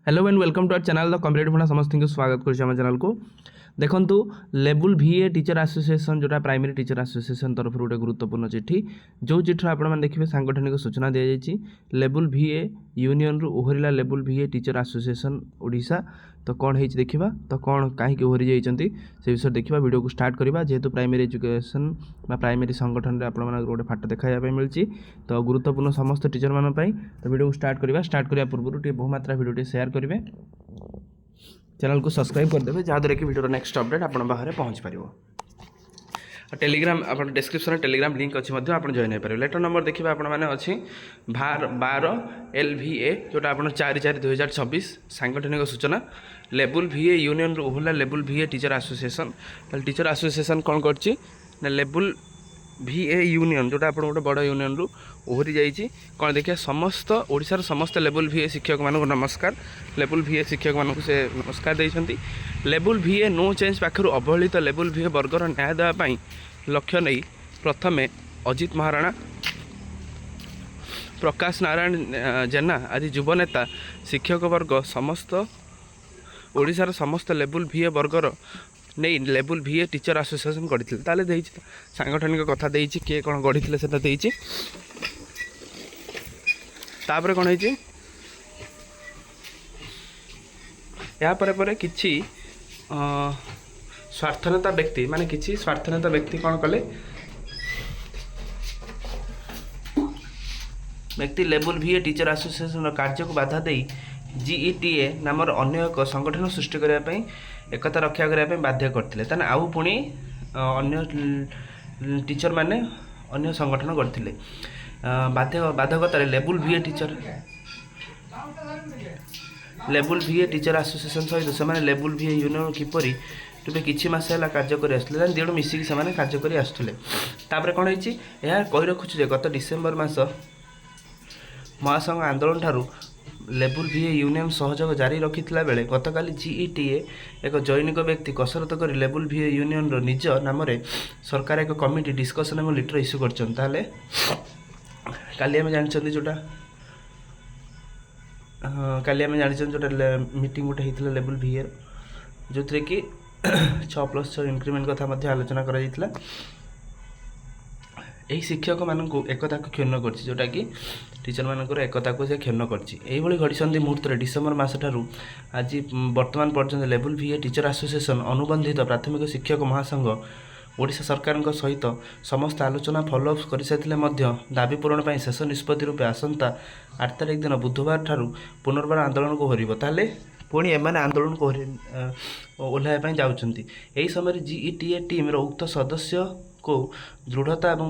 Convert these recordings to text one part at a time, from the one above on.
Hello and welcome to our channel the competitive funda समस्त को स्वागत कर चैनल को देखंतु लेवल VA टीचर एसोसिएशन जोटा प्राइमरी टीचर एसोसिएशन तरफ गोटे गुरुत्वपूर्ण चिठी जो चिठी आप देखिए सांगठनिक सूचना दी जाइए लेवल VA यूनियन रु ओहरिला level VA teacher association Odisha तो कौन है देखा तो कौन कहीं ओहरी जाइए से विषय देखा वीडियो को स्टार्ट करवा जेहेतु प्राइमरी एजुकेशन प्राइमरी संगठन में आप गोटे फाट देखा मिली तो गुरुत्वपूर्ण समस्त टीचर मान तो वीडियो को स्टार्ट करने पूर्व बहुमात्रा वीडियो शेयर करेंगे चैनल को सब्सक्राइब करदे जहाँद्वारा कि वीडियो नेक्स्ट अपडेट आप पाखे पहुँच पार टेलीग्राम आप डिस्क्रिप्शन टेलीग्राम लिंक अच्छी आप जॉइन हो पारे लेटर नंबर देखिए आपने अच्छी 12 LVA जोटा आप 4/4/2026 सांगठनिक सूचना लेवल VA यूनियन ओहला level VA teacher association teacher association कौन कर लेवल VA यूनियन जोटा आप गोटे बड़ यूनियन रु ओहरी जाइए कौन देखिए समस्त ओडिशार समस्त लेवल VA शिक्षक मानक नमस्कार लेवल VA शिक्षक मानक से नमस्कार देइछंती लेवल VA नो चेंज पाखरु अवहेलित लेवल VA वर्गर न्याय देवाई लक्ष्य नहीं प्रथमे अजित महाराणा प्रकाश नारायण जेना आदि युवनेता शिक्षक वर्ग समस्त ओडिशार समस्त लेवल VA वर्गर नहीं लेवल VA टीचर एसोसिएशन गढ़ी सांगठनिक कथा किए कौन गढ़ी से तापर कौन है यापर किसी स्वार्थनेता व्यक्ति माने किसी स्वार्थनेता व्यक्ति कौन कले व्यक्ति लेवल VA टीचर एसोसिएशन कार्य को बाधा दे GETA नाम अन्य एक संगठन सृष्टि करने एकता रक्षा करने बाध्य करते तेना आउ पुणी अन्य टीचर माने अन्य संगठन करते बाधकतार लेवल VA टीचर एसोसिएशन सहित से लेवल VA यूनियन किपरि तुबे किछि मास है कार्य कर आसले दिड़ मिसिक से कार्य कर आसुले तापर कौन है कही रखुछु गत डिसेम्बर मास महासंघ आंदोलन ठारू लेवल VA यूनियन सहयोग जारी रखिथिला बेले गतकाली GETA एक जैनिक व्यक्ति कसरत कर लेवल VA यूनियन रो निज नाम सरकार एक कमिटी डिस्कसन और लिटर इश्यू करछन ताले काली आम जानछन जोटा काली आम जानछन जोटा मीटिंग गोटे होता लेवल VA जो थे कि 6+6 इंक्रीमेंट कथा मध्य आलोचना करा जायतिला यही शिक्षक मानक एकता को क्षुण्ण कर जोटा कि टीचर मानकर एकता को से क्षुण्ण कर घड़ी मुहूर्त डिसेम्बर मस ठारू आज वर्तमान पर्यंत लेवल VA टीचर एसोसिएशन अनुबंधित प्राथमिक शिक्षक महासंघ ओडिशा सरकार सहित समस्त आलोचना फॉलोअप कर सारे दाबी पूरण पर शेष निष्पत्ति रूपे आसंता 8 तारिख दिन बुधवार ठारू पुनर्बार आंदोलन को हरब ताले पुणी एमाने आंदोलन को ओह्लैवाई जाउछंती एही समय GETA टीम रो उक्त सदस्य को दृढ़ता और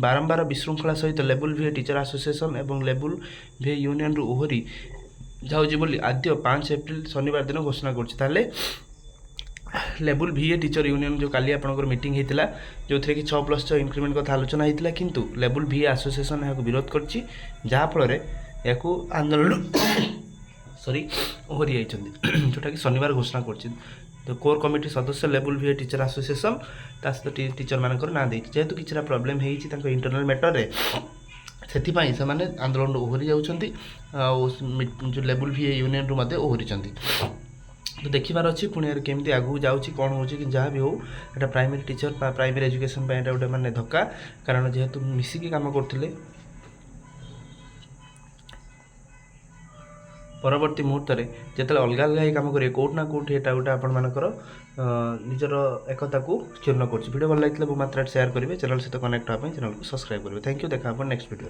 बारंबार विशृंखला सहित लेवल VA टीचर एसोसिएशन और लेवल VA यूनियन रु ओहरी जाऊँगी बोली आद्य 5 एप्रिल शनिवार दिन घोषणा कर लेवल VA टीचर यूनियन जो काली आपनकर मीटिंग होता जो थे कि 6+6 इंक्रीमेंट कथा आलोचना होता किंतु लेवल VA एसोसिएशन यहाँ विरोध करछि जहाँफल या आंदोलन सॉरी ओहरी जाइछंती जोटा कि शनिवार घोषणा कर तो कोर कमिटी सदस्य लेवल VA टीचर एसोसिएशन सहित टीचर मानकर ना दे जेहेतु किसी प्रोब्लेम हो इंटरनल मैटर रे से आंदोलन ओहरी जाउछंती जो लेवल VA यूनियन रु मध्य ओहरी तो देखिबार अच्छी पुणी केमती आगू जाऊँगी कौन हो कि जहाँ भी हो एटा प्राइमरी टीचर प्राइमरी एजुकेशन गोटे माने धक्का कारण जेहेतु मिसिकी काम करते परवर्ती मुहूर्त में जिते अलग अलग कम करेंगे कौट ना कौट यहाँ गोटे आपर निजर एकता को क्षुण्ण कर वीडियो भल लगे बहुत मात्रा शेयर करेंगे चैनल सहित कनेक्ट होगा चैनल को सब्सक्राइब करेंगे थैंक यू देखा नेक्स्ट वीडियो।